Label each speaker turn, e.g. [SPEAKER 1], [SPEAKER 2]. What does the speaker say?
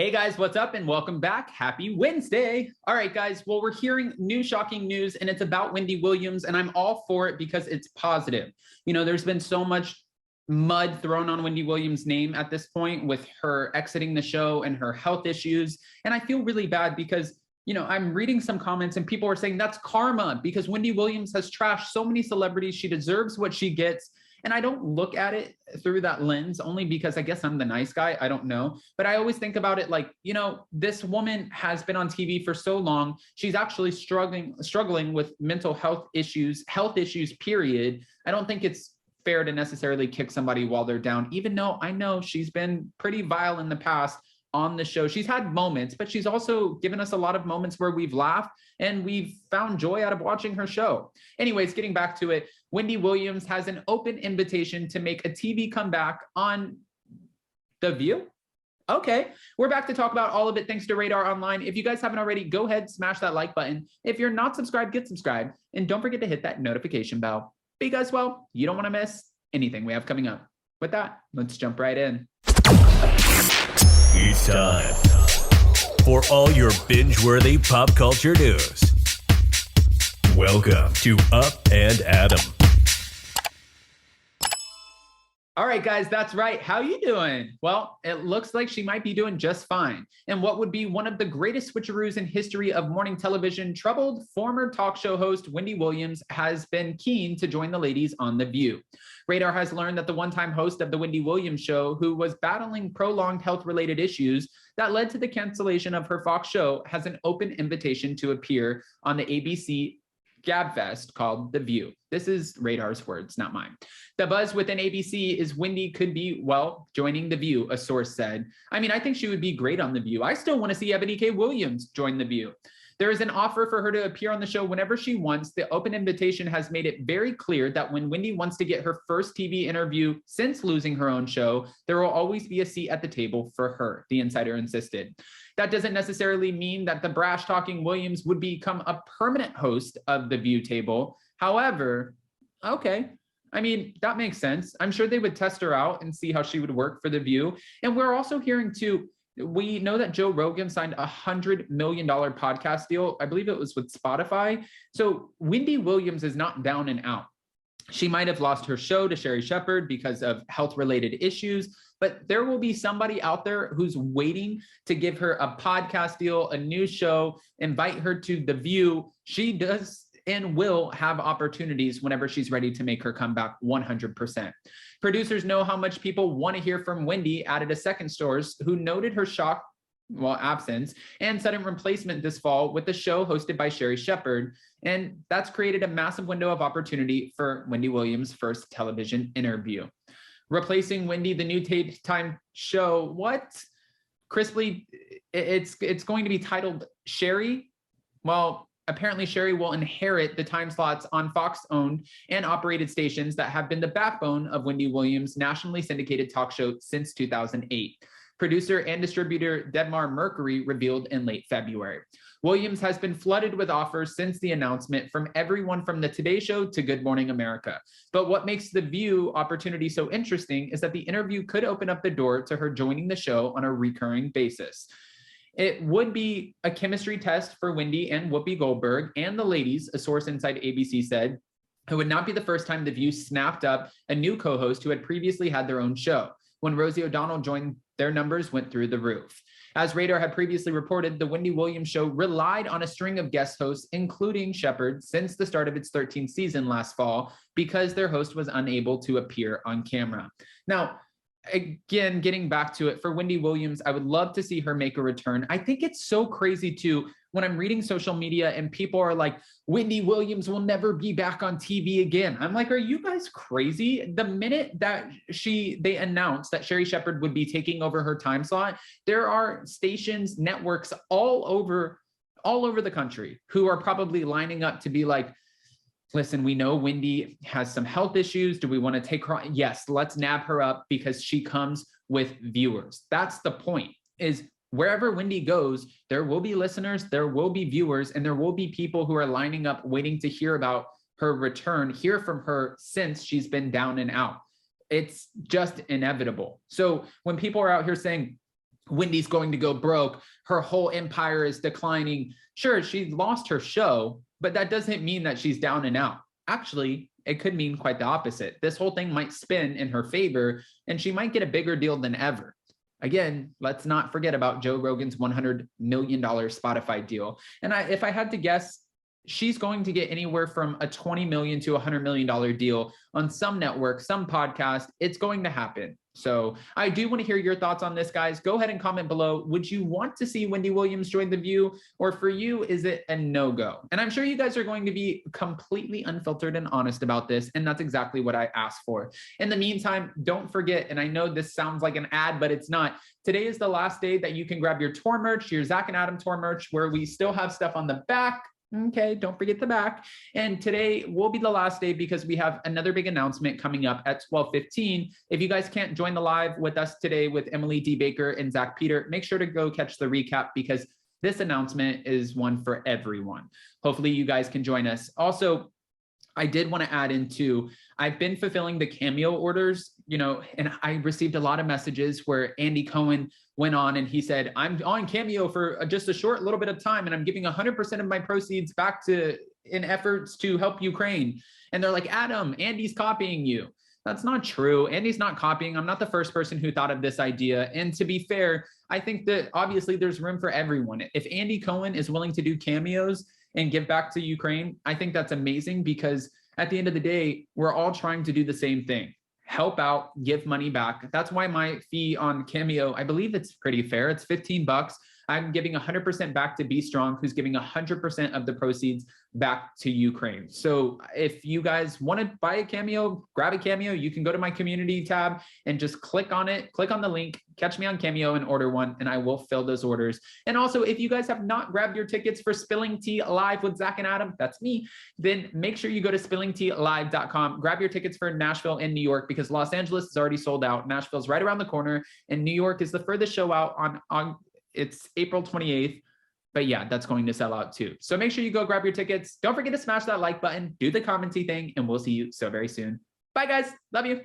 [SPEAKER 1] Hey guys, what's up and welcome back. Happy Wednesday. All right, guys. Well, we're hearing new shocking news and it's about Wendy Williams, and I'm all for it because it's positive. You know, there's been so much mud thrown on Wendy Williams' name at this point with her exiting the show and her health issues. And I feel really bad because, you know, I'm reading some comments and people are saying that's karma because Wendy Williams has trashed so many celebrities. She deserves what she gets. And I don't look at it through that lens only because I guess I'm the nice guy. I don't know. But I always think about it like, you know, this woman has been on TV for so long. She's actually struggling with mental health issues, period. I don't think it's fair to necessarily kick somebody while they're down, even though I know she's been pretty vile in the past on the show. She's had moments, but she's also given us a lot of moments where we've laughed and we've found joy out of watching her show. Anyways, getting back to it, Wendy Williams has an open invitation to make a TV comeback on The View. Okay, we're back to talk about all of it thanks to Radar Online. If you guys haven't already, go ahead, smash that like button. If you're not subscribed, get subscribed. And don't forget to hit that notification bell because, well, you don't want to miss anything we have coming up. With that, let's jump right in.
[SPEAKER 2] It's time for all your binge-worthy pop culture news. Welcome to Up and Adam.
[SPEAKER 1] All right, guys, that's right. How you doing? Well, it looks like she might be doing just fine. And what would be one of the greatest switcheroos in history of morning television, troubled former talk show host Wendy Williams has been keen to join the ladies on The View. Radar has learned that the one-time host of the Wendy Williams show, who was battling prolonged health-related issues that led to the cancellation of her Fox show, has an open invitation to appear on the ABC Gabfest called The View. This is Radar's words, not mine. The buzz within ABC is Wendy could be, well, joining The View, a source said. I mean, I think she would be great on The View. I still want to see Ebony K. Williams join The View. There is an offer for her to appear on the show whenever she wants. The open invitation has made it very clear that when Wendy wants to get her first TV interview since losing her own show, there will always be a seat at the table for her, the insider insisted. That doesn't necessarily mean that the brash-talking Williams would become a permanent host of The View table. However, okay, I mean, that makes sense. I'm sure they would test her out and see how she would work for The View. And we're also hearing too, we know that Joe Rogan signed a $100 million podcast deal. I believe it was with Spotify. So Wendy Williams is not down and out. She might have lost her show to Sherri Shepherd because of health-related issues, but there will be somebody out there who's waiting to give her a podcast deal, a new show, invite her to The View. She does and will have opportunities whenever she's ready to make her comeback 100%. Producers know how much people want to hear from Wendy, added a second source who noted her absence and sudden replacement this fall with the show hosted by Sherri Shepherd. And that's created a massive window of opportunity for Wendy Williams' first television interview. Replacing Wendy, the new daytime show, what? Crisply, it's going to be titled Sherri. Well, apparently Sherri will inherit the time slots on Fox-owned and operated stations that have been the backbone of Wendy Williams' nationally syndicated talk show since 2008. Producer and distributor Debmar Mercury revealed in late February. Williams has been flooded with offers since the announcement from everyone from The Today Show to Good Morning America. But what makes The View opportunity so interesting is that the interview could open up the door to her joining the show on a recurring basis. It would be a chemistry test for Wendy and Whoopi Goldberg and the ladies, a source inside ABC said. It would not be the first time The View snapped up a new co-host who had previously had their own show. When Rosie O'Donnell joined, their numbers went through the roof. As Radar had previously reported, the Wendy Williams show relied on a string of guest hosts, including Shepherd, since the start of its 13th season last fall, because their host was unable to appear on camera. Now, again, getting back to it, for Wendy Williams, I would love to see her make a return. I think it's so crazy too, when I'm reading social media and people are like, Wendy Williams will never be back on TV again. I'm like, are you guys crazy? The minute that they announced that Sherri Shepherd would be taking over her time slot, there are stations, networks all over the country who are probably lining up to be like, listen, we know Wendy has some health issues. Do we want to take her on? Yes, let's nab her up because she comes with viewers. That's the point, is wherever Wendy goes, there will be listeners, there will be viewers, and there will be people who are lining up waiting to hear about her return, hear from her since she's been down and out. It's just inevitable. So when people are out here saying, Wendy's going to go broke. Her whole empire is declining. Sure, she lost her show, but that doesn't mean that she's down and out. Actually, it could mean quite the opposite. This whole thing might spin in her favor, and she might get a bigger deal than ever. Again, let's not forget about Joe Rogan's $100 million Spotify deal. And if I had to guess, she's going to get anywhere from a $20 million to $100 million deal on some network, some podcast. It's going to happen. So I do want to hear your thoughts on this, guys. Go ahead and comment below. Would you want to see Wendy Williams join The View? Or for you, is it a no-go? And I'm sure you guys are going to be completely unfiltered and honest about this. And that's exactly what I asked for. In the meantime, don't forget, and I know this sounds like an ad, but it's not. Today is the last day that you can grab your tour merch, your Zach and Adam tour merch, where we still have stuff on the back. Okay, don't forget the back. And today will be the last day because we have another big announcement coming up at 12:15. If you guys can't join the live with us today with Emily D. Baker and Zach Peter, make sure to go catch the recap because this announcement is one for everyone. Hopefully you guys can join us. Also, I did want to add in too, I've been fulfilling the Cameo orders, and I received a lot of messages where Andy Cohen went on and he said, I'm on Cameo for just a short little bit of time and I'm giving 100% of my proceeds back in efforts to help Ukraine. And they're like, Adam, Andy's copying you. That's not true. Andy's not copying. I'm not the first person who thought of this idea. And to be fair, I think that obviously there's room for everyone. If Andy Cohen is willing to do cameos and give back to Ukraine, I think that's amazing because at the end of the day, we're all trying to do the same thing. Help out, give money back. That's why my fee on Cameo, I believe it's pretty fair. It's $15. I'm giving 100% back to Be Strong, who's giving 100% of the proceeds back to Ukraine. So if you guys want to buy a Cameo, grab a Cameo, you can go to my community tab and just click on it, click on the link, catch me on Cameo and order one, and I will fill those orders. And also, if you guys have not grabbed your tickets for Spilling Tea Live with Zach and Adam, that's me, then make sure you go to spillingtealive.com, grab your tickets for Nashville and New York because Los Angeles is already sold out. Nashville's right around the corner, and New York is the furthest show out on it's April 28th. But yeah, that's going to sell out too. So make sure you go grab your tickets. Don't forget to smash that like button, do the commenty thing, and we'll see you so very soon. Bye guys. Love you.